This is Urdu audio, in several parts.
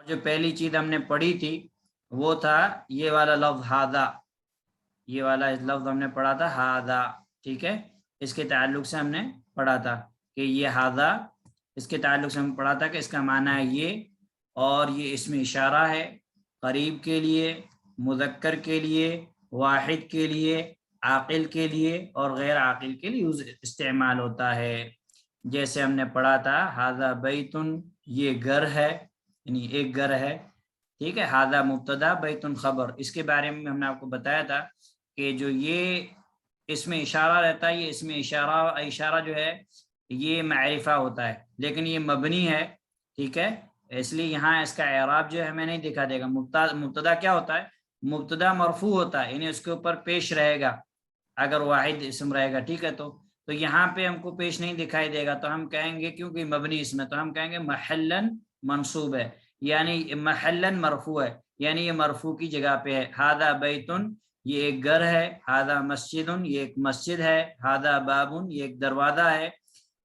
جو پہلی چیز ہم نے پڑھی تھی وہ تھا یہ والا لفظ ہاذا، یہ والا لفظ ہم نے پڑھا تھا ہاذا، ٹھیک ہے، اس کے تعلق سے ہم نے پڑھا تھا کہ یہ ہاذا، اس کے تعلق سے ہم پڑھا تھا کہ اس کا معنی ہے یہ، اور یہ اسم اشارہ ہے، قریب کے لیے، مذکر کے لیے، واحد کے لیے، عاقل کے لیے اور غیر عاقل کے لیے استعمال ہوتا ہے۔ جیسے ہم نے پڑھا تھا ہاذا بیتن، یہ گھر ہے، یعنی ایک گھر ہے، ٹھیک ہے، ہاذا مبتدا بیتن خبر۔ اس کے بارے میں ہم نے آپ کو بتایا تھا کہ جو یہ اس میں اشارہ رہتا ہے، یہ اس میں اشارہ جو ہے یہ معرفہ ہوتا ہے، لیکن یہ مبنی ہے، ٹھیک ہے، اس لیے یہاں اس کا اعراب جو ہے ہمیں نہیں دکھا دے گا۔ مبتدا کیا ہوتا ہے؟ مبتدا مرفوع ہوتا ہے، یعنی اس کے اوپر پیش رہے گا اگر واحد اسم رہے گا، ٹھیک ہے، تو یہاں پہ ہم کو پیش نہیں دکھائی دے گا، تو ہم کہیں گے کیونکہ مبنی اسم ہے تو ہم کہیں گے محلن منصوب ہے، یعنی محلن مرفوع ہے، یعنی یہ مرفوع کی جگہ پہ ہے۔ ہاذا بیتن، یہ ایک گھر ہے، ہاذا مسجدن، یہ ایک مسجد ہے، ہاذا بابن، یہ ایک دروازہ ہے۔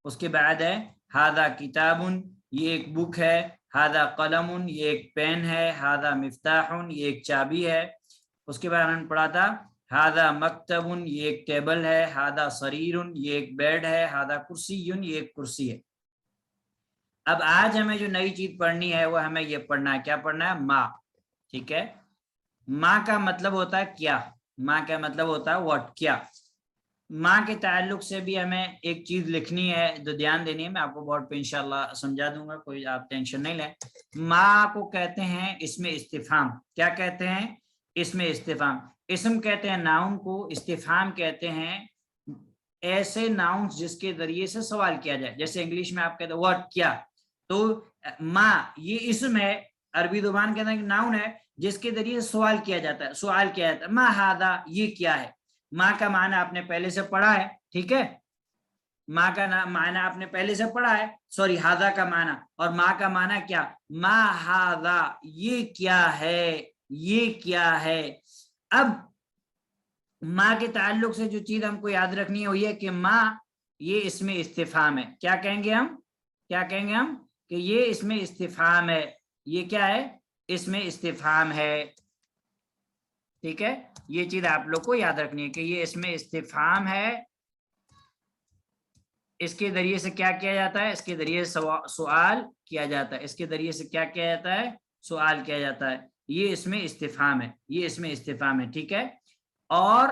اس کے بعد ہے ہاذا کتابن، یہ ایک بک ہے، ہاذا قلم، یہ ایک پین ہے، ہاذا مفتاح، یہ ایک چابی ہے۔ اس کے بعد ہم نے پڑھا تھا ہاذا مکتب، یہ ایک ٹیبل ہے، ہاذا سریر، یہ ایک بیڈ ہے، ہاذا کرسی، یہ ایک کرسی ہے۔ اب آج ہمیں جو نئی چیز پڑھنی ہے وہ ہمیں یہ پڑھنا ہے، کیا پڑھنا ہے؟ ما، ٹھیک ہے، ما کا مطلب ہوتا ہے کیا، ما کا مطلب ہوتا ہے واٹ، کیا۔ ماں کے تعلق سے بھی ہمیں ایک چیز لکھنی ہے جو دھیان دینی ہے، میں آپ کو بورڈ پہ انشاءاللہ سمجھا دوں گا، کوئی آپ ٹینشن نہیں لیں۔ ماں کو کہتے ہیں اسم استفہام، کیا کہتے ہیں؟ اسم استفہام۔ اسم کہتے ہیں ناؤن کو، استفہام کہتے ہیں ایسے ناؤن جس کے ذریعے سے سوال کیا جائے، جیسے انگلش میں آپ کہتے ہیں واٹ، کیا، تو ماں یہ اسم ہے، عربی زبان کے اندر ناؤن ہے جس کے ذریعے سوال کیا جاتا ہے، سوال کیا جاتا ہے، ما ہاذا، یہ کیا ہے۔ ماں کا معنی آپ نے پہلے سے پڑھا ہے، ٹھیک ہے، ماں کا معنی آپ نے پہلے سے پڑھا ہے، سوری ہاذا کا معنی، اور ماں کا معنی کیا؟ ما ہاذا، یہ کیا ہے، یہ کیا ہے۔ اب ماں کے تعلق سے جو چیز ہم کو یاد رکھنی ہے وہ یہ کہ ماں یہ اسم استفہام ہے، کیا کہیں گے ہم؟ کیا کہیں گے ہم؟ کہ یہ اسم استفہام ہے، یہ کیا ہے؟ اسم استفہام ہے، ٹھیک ہے، یہ چیز آپ لوگ کو یاد رکھنی ہے کہ یہ اسم استفہام ہے، اس کے ذریعے سے کیا کیا جاتا ہے؟ اس کے ذریعے سوال کیا جاتا ہے، اس کے ذریعے سے کیا کیا جاتا ہے؟ سوال کیا جاتا ہے، یہ اسم استفہام ہے، یہ اسم استفہام ہے، ٹھیک ہے۔ اور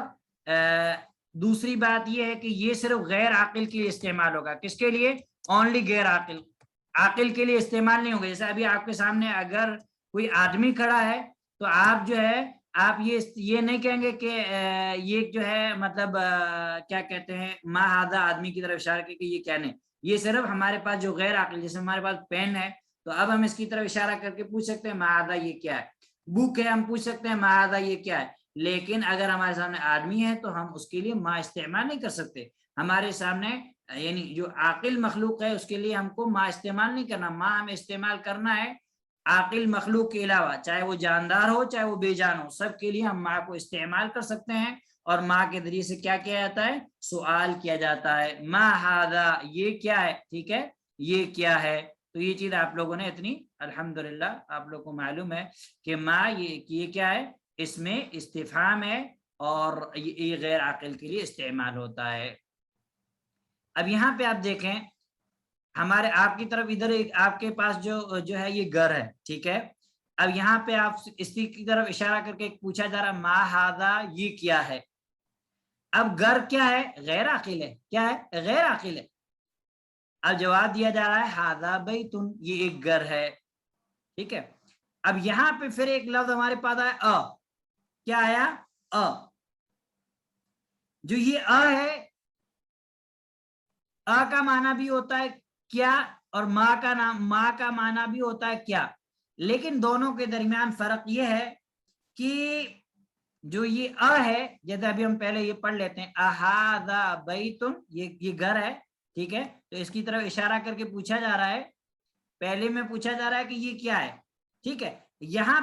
دوسری بات یہ ہے کہ یہ صرف غیر عاقل کے لیے استعمال ہوگا، کس کے لیے؟ اونلی غیر عاقل، عاقل کے لیے استعمال نہیں ہوگا۔ جیسے ابھی آپ کے سامنے اگر کوئی آدمی کھڑا ہے تو آپ جو ہے آپ یہ نہیں کہیں گے کہ یہ جو ہے مطلب کیا کہتے ہیں ما ہاذا، آدمی کی طرف اشارہ کر کے یہ کیا نہیں، یہ صرف ہمارے پاس جو غیر عاقل، جیسے ہمارے پاس پین ہے تو اب ہم اس کی طرف اشارہ کر کے پوچھ سکتے ہیں ما ہاذا، یہ کیا ہے۔ بک ہے، ہم پوچھ سکتے ہیں ما ہاذا، یہ کیا ہے، لیکن اگر ہمارے سامنے آدمی ہے تو ہم اس کے لیے ما استعمال نہیں کر سکتے۔ ہمارے سامنے یعنی جو عاقل مخلوق ہے اس کے لیے ہم کو ما استعمال نہیں کرنا، ما ہمیں استعمال کرنا ہے عاقل مخلوق کے علاوہ، چاہے وہ جاندار ہو چاہے وہ بے جان ہو، سب کے لیے ہم ما کو استعمال کر سکتے ہیں، اور ما کے ذریعے سے کیا کیا جاتا ہے؟ سوال کیا جاتا ہے، ما ہاذا، یہ کیا ہے، ٹھیک ہے، یہ کیا ہے۔ تو یہ چیز آپ لوگوں نے اتنی الحمدللہ آپ لوگوں کو معلوم ہے کہ ما یہ کیا ہے؟ اس میں استفہام ہے اور یہ غیر عاقل کے لیے استعمال ہوتا ہے۔ اب یہاں پہ آپ دیکھیں ہمارے آپ کی طرف ادھر ایک آپ کے پاس جو ہے یہ گھر ہے، ٹھیک ہے، اب یہاں پہ آپ اس کی طرف اشارہ کر کے پوچھا جا رہا ما ہاذا، یہ کیا ہے۔ اب گھر کیا ہے؟ غیر عاقل ہے، کیا ہے؟ غیر عاقل ہے۔ اب جواب دیا جا رہا ہے ہاذا بیتن، یہ ایک گھر ہے، ٹھیک ہے۔ اب یہاں پہ پھر ایک لفظ ہمارے پاس آیا کیا آیا؟ جو یہ ہے کا معنی بھی ہوتا ہے کیا، اور ماں کا معنی بھی ہوتا ہے کیا، لیکن دونوں کے درمیان فرق یہ ہے کہ جو یہ ہے جیسے ابھی ہم پہلے یہ پڑھ لیتے ہیں اہذا بیتن، یہ گھر ہے، ٹھیک ہے، تو اس کی طرف اشارہ کر کے پوچھا جا رہا ہے، پہلے میں پوچھا جا رہا ہے کہ یہ کیا ہے، ٹھیک ہے، یہاں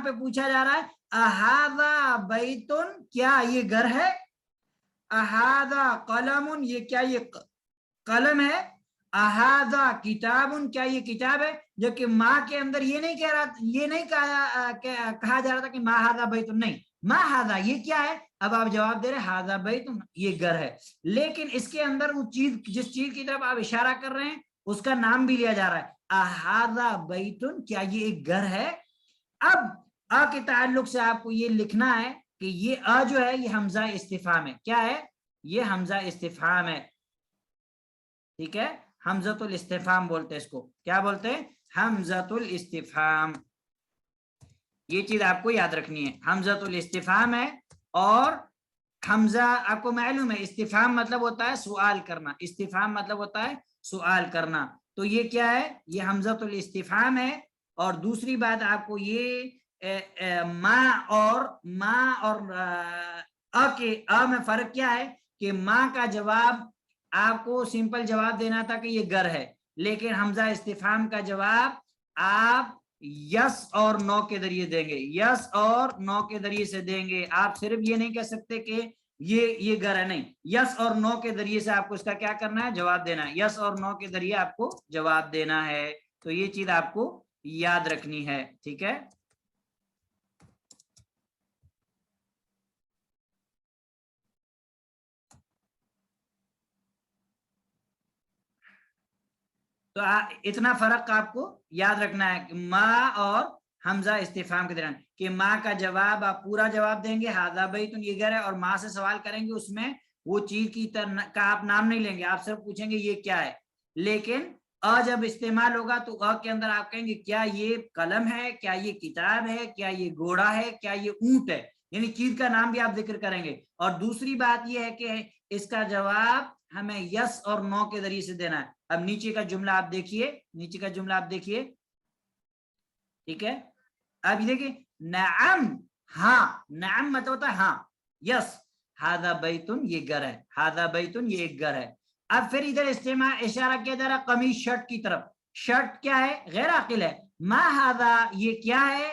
پہ پوچھا جا رہا ہے اہذا بیتن، کیا یہ گھر ہے، اہذا قلم، یہ کیا یہ قلم ہے، اہذا کتاب، کیا یہ کتاب ہے۔ جبکہ ما کے اندر یہ نہیں کہہ رہا، یہ نہیں کہا جا رہا تھا کہ ما ھذا بیت، نہیں، ما ھذا یہ کیا ہے، اب آپ جواب دے رہے ھذا بیت یہ گھر ہے، لیکن اس کے اندر وہ چیز، جس چیز کی طرف آپ اشارہ کر رہے ہیں اس کا نام بھی لیا جا رہا ہے، اھذا بیت کیا یہ ایک گھر ہے۔ اب ا کے تعلق سے آپ کو یہ لکھنا ہے کہ یہ ا جو ہے یہ حمزہ استفہام ہے، کیا ہے، یہ حمزہ استفہام ہے، ٹھیک ہے، حمزۃ الاستفہام بولتے ہیں اس کو، کیا بولتے ہیں، حمزۃ الاستفہام، یہ چیز آپ کو یاد رکھنی ہے، حمزۃ الاستفہام ہے، اور حمزہ آپ کو معلوم ہے استفہام مطلب ہوتا ہے سوال کرنا، استفہام مطلب ہوتا ہے سوال کرنا، تو یہ کیا ہے، یہ حمزۃ الاستفہام ہے۔ اور دوسری بات آپ کو یہ ما اور ا میں فرق کیا ہے کہ ما کا جواب آپ کو سمپل جواب دینا تھا کہ یہ گھر ہے، لیکن حمزہ استفہام کا جواب آپ یس اور نو کے ذریعے دیں گے، یس اور نو کے ذریعے سے دیں گے، آپ صرف یہ نہیں کہہ سکتے کہ یہ گھر ہے، نہیں، یس اور نو کے ذریعے سے آپ کو اس کا کیا کرنا ہے، جواب دینا ہے، یس اور نو کے ذریعے آپ کو جواب دینا ہے، تو یہ چیز آپ کو یاد رکھنی ہے، ٹھیک ہے۔ تو اتنا فرق آپ کو یاد رکھنا ہے کہ ما اور حمزہ استفہام کے درمیان، کہ ما کا جواب آپ پورا جواب دیں گے ھذا بیت یہ گھر ہے، اور ما سے سوال کریں گے اس میں وہ چیز کی کا آپ نام نہیں لیں گے، آپ صرف پوچھیں گے یہ کیا ہے، لیکن جب استعمال ہوگا تو کے اندر آپ کہیں گے کیا یہ قلم ہے، کیا یہ کتاب ہے، کیا یہ گھوڑا ہے، کیا یہ اونٹ ہے، یعنی چیز کا نام بھی آپ ذکر کریں گے۔ اور دوسری بات یہ ہے کہ اس کا جواب ہمیں یس اور نو کے ذریعے سے دینا ہے۔ اب نیچے کا جملہ آپ دیکھیے، نیچے کا جملہ آپ دیکھیے، ٹھیک ہے، اب یہ دیکھیے، نعم، ہاں، نعم مطلب ہوتا ہے ہاں، یس، ھذا بیتن یہ گھر ہے، ھذا بیتن یہ ایک گھر ہے۔ اب پھر ادھر استعمال اشارہ کیا جا رہا قمیص شرٹ کی طرف، شرٹ کیا ہے، غیر عاقل ہے، ما ھذا یہ کیا ہے،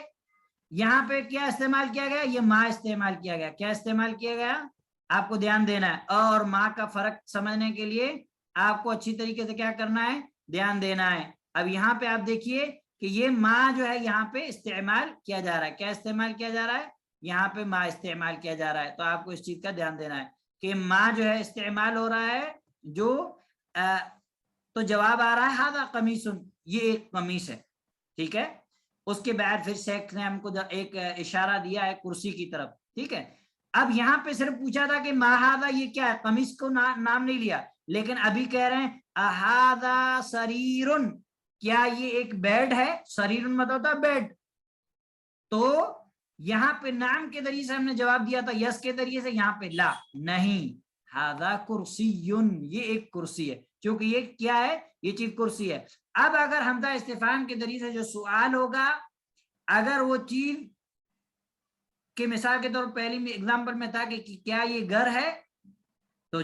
یہاں پہ کیا استعمال کیا گیا، یہ ما استعمال کیا گیا، کیا استعمال کیا گیا، آپ کو دھیان دینا ہے، اور ما کا فرق سمجھنے کے لیے آپ کو اچھی طریقے سے کیا کرنا ہے، دھیان دینا ہے۔ اب یہاں پہ آپ دیکھیے کہ یہ ما جو ہے یہاں پہ استعمال کیا جا رہا ہے، کیا استعمال کیا جا رہا ہے، یہاں پہ ما استعمال کیا جا رہا ہے، تو آپ کو اس چیز کا دھیان دینا ہے کہ ما جو ہے استعمال ہو رہا ہے، جو تو جواب آ رہا ہے ھذا قمیص، یہ ایک قمیص ہے، ٹھیک ہے۔ اس کے بعد پھر شیخ نے ہم کو ایک اشارہ دیا ہے کرسی کی طرف، ٹھیک ہے۔ اب یہاں پہ صرف پوچھا تھا کہ ما ھذا یہ کیا ہے، قمیص کو نام نہیں لیا، لیکن ابھی کہہ رہے ہیں اھذا سریر، کیا یہ ایک بیڈ ہے، سریر مطلب ہوتا ہے بیڈ، تو یہاں پہ نام کے ذریعے سے ہم نے جواب دیا تھا یس کے ذریعے سے، یہاں پہ لا نہیں، ھذا کرسی، یہ ایک کرسی ہے، کیونکہ یہ کیا ہے، یہ چیز کرسی ہے۔ اب اگر حمزہ استفہام کے ذریعے سے جو سوال ہوگا، اگر وہ چیز کہ مثال کے طور پر پہلی ایگزامپل میں تھا کہ کیا یہ گھر ہے، تو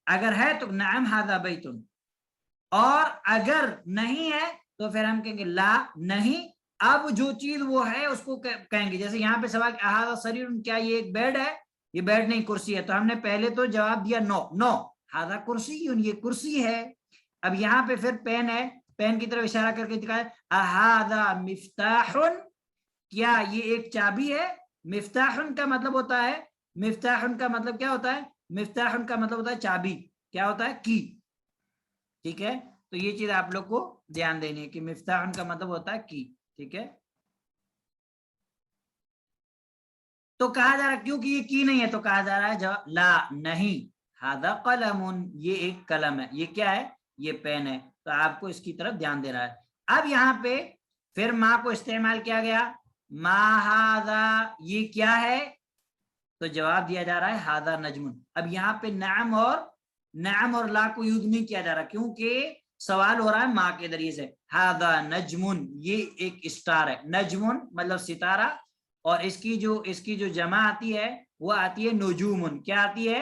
اگر ہے تو نعم ھذا بیت، اور اگر نہیں ہے تو پھر ہم کہیں گے لا نہیں، اب جو چیز وہ ہے اس کو کہیں گے، جیسے یہاں پہ سوال اھذا سریر، کیا یہ ایک بیڈ ہے، یہ بیڈ نہیں کرسی ہے، تو ہم نے پہلے تو جواب دیا نو، ھذا کرسی، یہ کرسی ہے۔ اب یہاں پہ پھر پین ہے، پین کی طرف اشارہ کر کے دکھایا اھذا مفتاح، کیا یہ ایک چابی ہے، مفتاح کا مطلب ہوتا ہے، مفتاح کا مطلب کیا ہوتا ہے، مفتاح کا مطلب ہوتا ہے چابی، کیا ہوتا ہے، کی، ٹھیک ہے۔ تو یہ چیز آپ لوگ کو دھیان دینی ہے کہ مفتاح کا مطلب ہوتا ہے کی، ٹھیک ہے۔ تو کہا جا رہا ہے کیونکہ یہ کی نہیں ہے تو کہا جا رہا ہے لا نہیں، ھذا قلم، یہ ایک قلم ہے، یہ کیا ہے، یہ پین ہے، تو آپ کو اس کی طرف دھیان دے رہا ہے۔ اب یہاں پہ پھر ما کو استعمال کیا گیا، ما ھذا یہ کیا ہے، تو جواب دیا جا رہا ہے ھذا نجم۔ اب یہاں پہ نعم اور لا کو یوز نہیں کیا جا رہا، کیونکہ سوال ہو رہا ہے ما کے ذریعے سے، ھذا نجم، یہ ایک اسٹار ہے، نجم مطلب ستارہ، اور اس کی جو جمع آتی ہے وہ آتی ہے نجوم، کیا آتی ہے،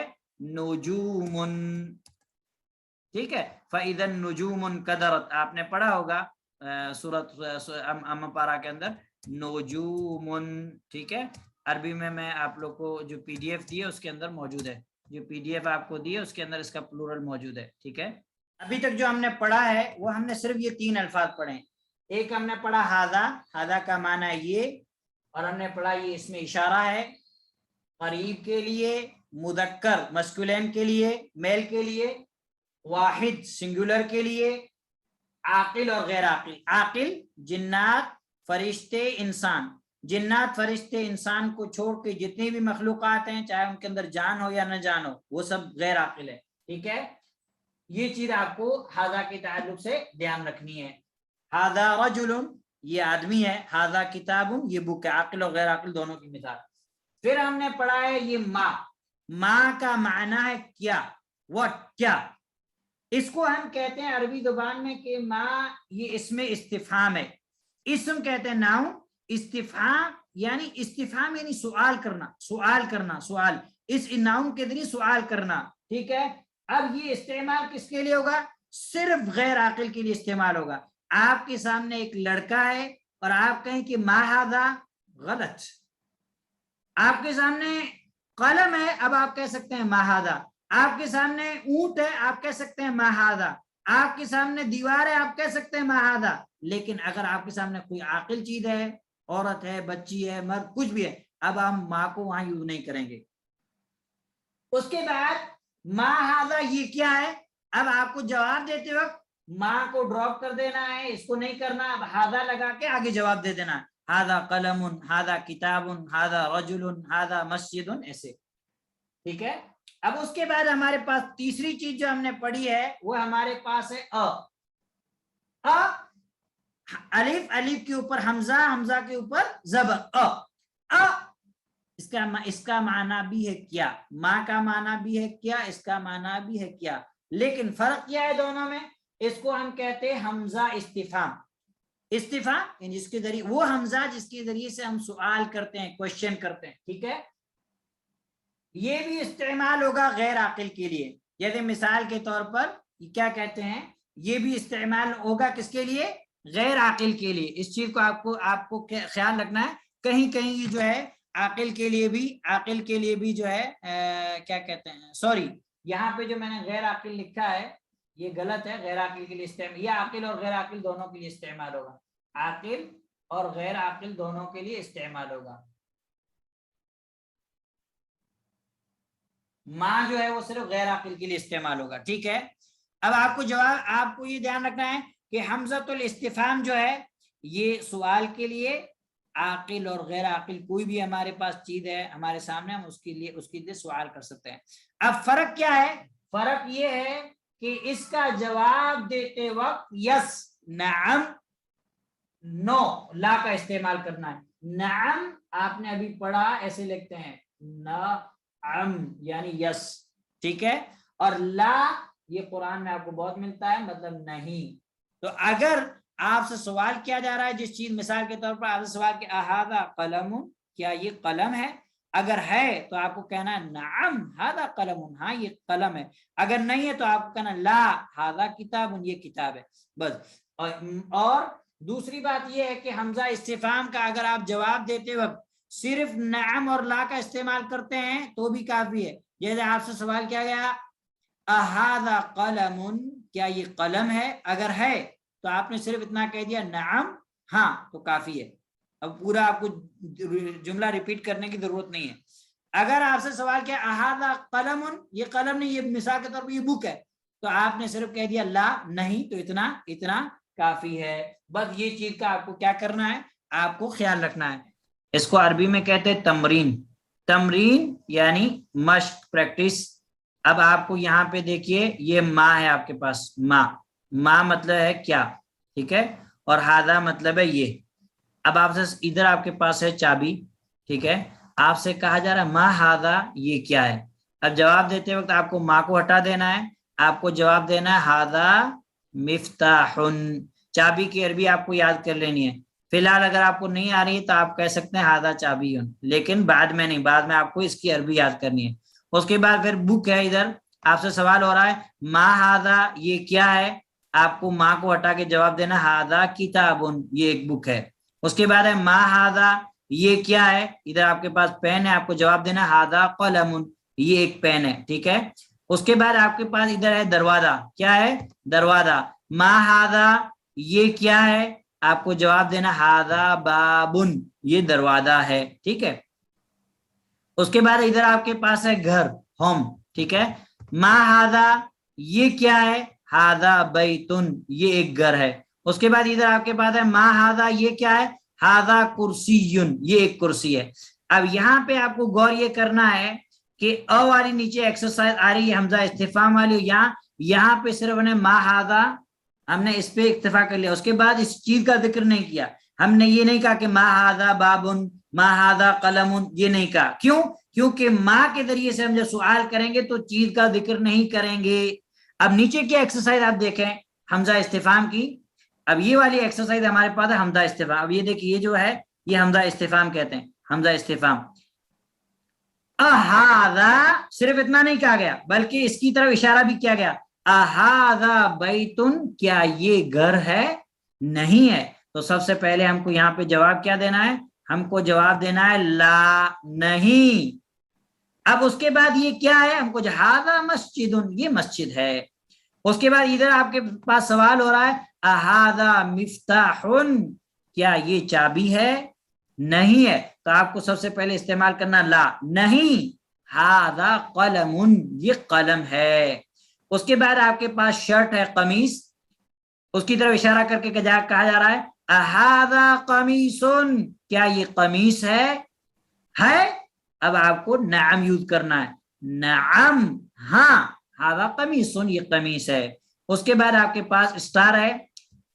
نجوم، ٹھیک ہے۔ فَإِذَا النُّجُومُ انْكَدَرَتْ، آپ نے پڑھا ہوگا سورۃ پارا کے اندر نجوم، ٹھیک ہے۔ عربی میں آپ لوگ کو جو پی ڈی ایف دی ہے اس کے اندر موجود ہے، جو پی ڈی ایف آپ کو دی ہے اس کے اندر اس کا پلورل موجود ہے، ٹھیک ہے۔ ابھی تک جو ہم نے پڑھا ہے وہ ہم نے صرف یہ 3 الفاظ پڑھے ہیں، ایک ہم نے پڑھا ہاذا، ہاذا کا معنی ہے یہ، اور ہم نے پڑھا یہ اس میں اشارہ ہے قریب کے لیے، مذکر مسکولین کے لیے میل کے لیے، واحد سنگولر کے لیے، عاقل اور غیر عاقل. عاقل جنات فرشتے انسان، جنات فرشتے انسان کو چھوڑ کے جتنی بھی مخلوقات ہیں چاہے ان کے اندر جان ہو یا نہ جان ہو وہ سب غیر عاقل ہے. ٹھیک ہے، یہ چیز آپ کو ہاذا کے تعلق سے دھیان رکھنی ہے. ہاذا رجل یہ آدمی ہے، ہاذا کتاب یہ بک ہے، عاقل اور غیر عاقل دونوں کی مثال. پھر ہم نے پڑھا ہے یہ ماں کا معنی ہے کیا، what کیا. اس کو ہم کہتے ہیں عربی زبان میں کہ ماں یہ اسم استفہام ہے. اسم کہتے ہیں ناؤن، استفہام یعنی سوال کرنا، سوال اس ناؤن کے ذریعے سوال کرنا. ٹھیک ہے، اب یہ استعمال کس کے لیے ہوگا؟ صرف غیر عاقل کے لیے استعمال ہوگا. آپ کے سامنے ایک لڑکا ہے اور آپ کہیں کہ ما ھذا، غلط. آپ کے سامنے قلم ہے، اب آپ کہہ سکتے ہیں ما ھذا. آپ کے سامنے اونٹ ہے، آپ کہہ سکتے ہیں ما ھذا. آپ کے سامنے دیوار ہے، آپ کہہ سکتے ہیں ما ھذا. لیکن اگر آپ کے سامنے کوئی عاقل چیز ہے، عورت ہے، بچی ہے، مرد، کچھ بھی ہے، اب ہم ماں کو وہاں یوز نہیں کریں گے. اس کے بعد ما ھذا یہ کیا ہے، اب آپ کو جواب دیتے وقت ماں کو ڈراپ کر دینا ہے، اس کو نہیں کرنا، اب ھذا لگا کے آگے جواب دے دینا. ھذا قلم، ھذا کتاب، ھذا رجل، ھذا مسجد، ایسے. ٹھیک ہے، اب اس کے بعد ہمارے پاس تیسری چیز جو ہم نے پڑھی ہے وہ ہمارے پاس ہے الف، الف کے اوپر حمزہ، حمزہ کے اوپر زبر. اس کا معنی بھی ہے کیا، ماں کا معنی بھی ہے کیا، اس کا معنی بھی ہے کیا. لیکن فرق کیا ہے دونوں میں؟ اس کو ہم کہتے ہیں حمزہ استفہام. استفہام جس کے ذریعے، وہ حمزہ جس کے ذریعے سے ہم سوال کرتے ہیں، کوشچن کرتے ہیں. ٹھیک ہے، یہ بھی استعمال ہوگا غیر عاقل کے لیے. جیسے مثال کے طور پر کیا کہتے ہیں، یہ بھی استعمال ہوگا کس کے لیے؟ غیر عاقل کے لیے. اس چیز کو آپ کو خیال رکھنا ہے. کہیں کہیں یہ جو ہے عاقل کے لیے بھی جو ہے کیا کہتے ہیں، سوری یہاں پہ جو میں نے غیر عاقل لکھا ہے یہ غلط ہے. غیر عاقل کے لیے استعمال، یہ عاقل اور غیر عاقل دونوں کے لیے استعمال ہوگا. عاقل اور غیر عاقل دونوں کے لیے استعمال ہوگا. ماں جو ہے وہ صرف غیر عاقل کے لیے استعمال ہوگا. ٹھیک ہے، اب آپ کو یہ دھیان رکھنا ہے کہ حمزۃ الاستفہام جو ہے یہ سوال کے لیے، عاقل اور غیر عاقل کوئی بھی ہمارے پاس چیز ہے ہمارے سامنے، ہم اس کے لیے سوال کر سکتے ہیں. اب فرق کیا ہے؟ فرق یہ ہے کہ اس کا جواب دیتے وقت یس، نعم، نو، لا کا استعمال کرنا ہے. نعم آپ نے ابھی پڑھا ایسے لکھتے ہیں نعم یعنی یس. ٹھیک ہے، اور لا یہ قرآن میں آپ کو بہت ملتا ہے، مطلب نہیں. تو اگر آپ سے سوال کیا جا رہا ہے جس چیز، مثال کے طور پر آپ سے سوال کہ اھذا قلم، کیا یہ قلم ہے؟ اگر ہے تو آپ کو کہنا ہے نعم ھذا قلم، ہاں یہ قلم ہے. اگر نہیں ہے تو آپ کو کہنا لا ھذا کتاب، یہ کتاب ہے. بس. اور دوسری بات یہ ہے کہ حمزہ استفہام کا اگر آپ جواب دیتے وقت صرف نعم اور لا کا استعمال کرتے ہیں تو بھی کافی ہے. جیسے آپ سے سوال کیا گیا اھذا قلم، کیا یہ قلم ہے؟ اگر ہے تو آپ نے صرف اتنا کہہ دیا نعم، ہاں، تو کافی ہے. اب پورا آپ کو جملہ ریپیٹ کرنے کی ضرورت نہیں ہے. اگر آپ سے سوال کیا اھذا قلم، یہ قلم نہیں، یہ مثال کے طور پر یہ بک ہے، تو آپ نے صرف کہہ دیا لا، نہیں، تو اتنا کافی ہے. بس یہ چیز کا آپ کو کیا کرنا ہے، آپ کو خیال رکھنا ہے. اس کو عربی میں کہتے ہیں تمرین. تمرین یعنی مشق، پریکٹس. اب آپ کو یہاں پہ دیکھیے یہ ماں ہے آپ کے پاس، ماں مطلب ہے کیا. ٹھیک ہے، اور ھذا مطلب ہے یہ. اب آپ سے ادھر آپ کے پاس ہے چابی. ٹھیک ہے، آپ سے کہا جا رہا ہے ما ھذا، یہ کیا ہے. اب جواب دیتے وقت آپ کو ماں کو ہٹا دینا ہے، آپ کو جواب دینا ہے ھذا مفتاح. چابی کی عربی آپ کو یاد کر لینی ہے. فی الحال اگر آپ کو نہیں آ رہی ہے تو آپ کہہ سکتے ہیں ھذا چابی، لیکن بعد میں نہیں، بعد میں آپ کو اس کی عربی یاد کرنی ہے. اس کے بعد پھر بک ہے، ادھر آپ سے سوال ہو رہا ہے ما ھذا، یہ کیا ہے. آپ کو ماں کو ہٹا کے جواب دینا ھذا کتاب، یہ ایک بک ہے. اس کے بعد ہے ما ھذا، یہ کیا ہے. ادھر آپ کے پاس پین ہے، آپ کو جواب دینا ھذا قلم، یہ ایک پین ہے. ٹھیک ہے، اس کے بعد آپ کے پاس ادھر ہے دروازہ. کیا ہے؟ دروازہ. ما ھذا، یہ کیا ہے. آپ کو جواب دینا ہاذا بابن، یہ دروازہ ہے، ٹھیک ہے. اس کے بعد ادھر آپ کے پاس ہے گھر، ہوم، ٹھیک ہے. ما ہاذا، یہ کیا ہے؟ ہاذا بیتن، یہ ایک گھر ہے. اس کے بعد ادھر آپ کے پاس ہے ما ہاذا، یہ کیا ہے؟ ہاذا کرسیٌ، یہ ایک کرسی ہے. اب یہاں پہ آپ کو غور یہ کرنا ہے کہ او والی نیچے ایکسرسائز آ رہی ہے حمزہ استفہام والی، یہاں پہ صرف نے ما ہاذا، ہم نے اس پہ اکتفا کر لیا. اس کے بعد اس چیز کا ذکر نہیں کیا. ہم نے یہ نہیں کہا کہ ما ہاذا بابن، ما ہاذا قلم، یہ نہیں کہا. کیوں؟ کیونکہ ما کے ذریعے سے ہم جب سوال کریں گے تو چیز کا ذکر نہیں کریں گے. اب نیچے کی ایکسرسائز آپ دیکھیں حمزہ استفہام کی. اب یہ والی ایکسرسائز ہمارے پاس ہے حمزہ استفہام. اب یہ دیکھیے، یہ جو ہے یہ حمزہ استفہام کہتے ہیں، حمزہ استفہام. اہذا، صرف اتنا نہیں کہا گیا بلکہ اس کی طرف اشارہ بھی کیا گیا. اہذا بیتن، کیا یہ گھر ہے؟ نہیں ہے. تو سب سے پہلے ہم کو یہاں پہ جواب کیا دینا ہے؟ ہم کو جواب دینا ہے لا، نہیں. اب اس کے بعد یہ کیا ہے؟ ہم کو ہاذا مسجد، یہ مسجد ہے. اس کے بعد ادھر آپ کے پاس سوال ہو رہا ہے اہذا مفتاح، کیا یہ چابی ہے؟ نہیں ہے. تو آپ کو سب سے پہلے استعمال کرنا لا، نہیں. ہاذا قلم، یہ قلم ہے. اس کے بعد آپ کے پاس شرٹ ہے، قمیص، اس کی طرف اشارہ کر کے کہا جا رہا ہے اہذا قمیص، کیا یہ قمیص ہے؟ اب آپ کو نعم یوز کرنا ہے. نعم، ہاں، ہاذا قمیص، یہ قمیص ہے. اس کے بعد آپ کے پاس اسٹار ہے.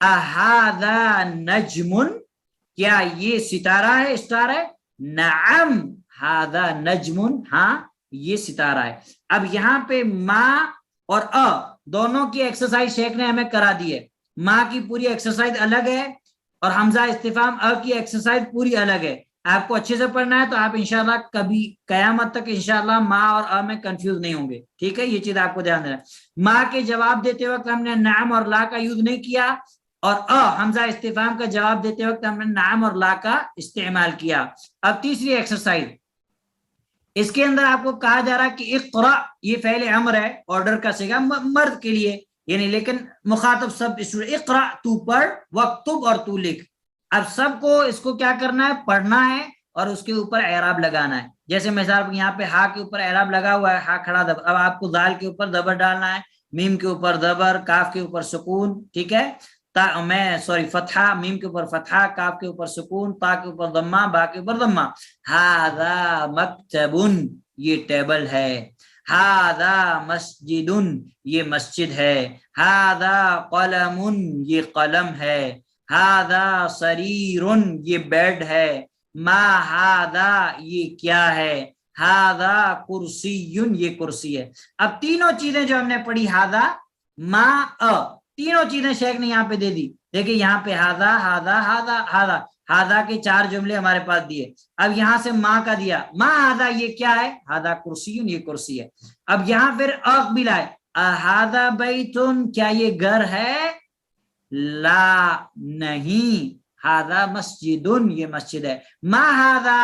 اہذا نجم، کیا یہ ستارہ ہے؟ اسٹار ہے. نعم ہاذا نجم، ہاں یہ ستارہ ہے. اب یہاں پہ ما اور دونوں کی ایکسرسائز شیخ نے ہمیں کرا دی ہے. ما کی پوری ایکسرسائز الگ ہے اور حمزہ استفہام کی ایکسرسائز پوری الگ ہے. آپ کو اچھے سے پڑھنا ہے تو آپ انشاءاللہ کبھی قیامت تک انشاءاللہ ما اور میں کنفیوز نہیں ہوں گے، ٹھیک ہے. یہ چیز آپ کو دھیان دینا ہے. ما کے جواب دیتے وقت ہم نے نعم اور لا کا یوز نہیں کیا، اور حمزہ استفہام کا جواب دیتے وقت ہم نے نعم اور لا کا استعمال کیا. اب تیسری ایکسرسائز، اس کے اندر آپ کو کہا جا رہا ہے کہ اقرا، یہ فعل امر ہے، آرڈر کا صیغہ مرد کے لیے یعنی، لیکن مخاطب سب اسٹوڈنٹ. اقرا، تو پڑھ، وکتب، اور تو لکھ. اب سب کو اس کو کیا کرنا ہے؟ پڑھنا ہے اور اس کے اوپر اعراب لگانا ہے. جیسے مثال یہاں پہ ہا کے اوپر اعراب لگا ہوا ہے، ہا کھڑا دبر. اب آپ کو دال کے اوپر دبر ڈالنا ہے، میم کے اوپر دبر، کاف کے اوپر سکون، ٹھیک ہے. فتحہ، میم کے اوپر فتحہ، کاف کے اوپر سکون، تا کے اوپر ضمہ، با کے اوپر ضمہ. ہاذا مکتب، یہ ٹیبل ہے. ہاذا مسجد، یہ مسجد ہے. ہاذا قلم، یہ قلم ہے. ہاذا سریر، یہ بیڈ ہے. ما ہاذا، یہ کیا ہے؟ ہاذا کرسی، یہ کرسی ہے. اب تینوں چیزیں جو ہم نے پڑھی، ہاذا، ما، تینوں چیزیں شیخ نے یہاں پہ دے دی. دیکھیں یہاں پہ ہاذا، ہاذا، ہاذا، ہاذا، ہاذا کے 4 جملے ہمارے پاس دیے. اب یہاں سے ماں کا دیا، ما ہاذا، یہ کیا ہے؟ ہاذا کرسی، یہ کرسی ہے. اب یہاں پھر بھی لائے، ہاذا بیتن، کیا یہ گھر ہے؟ لا، نہیں. ہاذا مسجد، یہ مسجد ہے. ما ہاذا،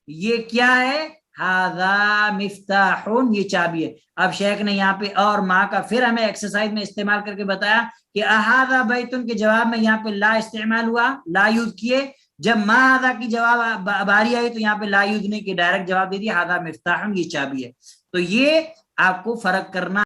یہ کیا ہے؟ ہاذا مفتاح، یہ چابی ہے. اب شیخ نے یہاں پہ اور ما کا پھر ہمیں ایکسرسائز میں استعمال کر کے بتایا کہ ہاذا بیتن کے جواب میں یہاں پہ لا استعمال ہوا، لا یوز کیے. جب ما ہاذا کی جواب باری آئی تو یہاں پہ لا یوز نہیں کہ ڈائریکٹ جواب دے دیا ہاذا مفتاح، یہ چابی ہے. تو یہ آپ کو فرق کرنا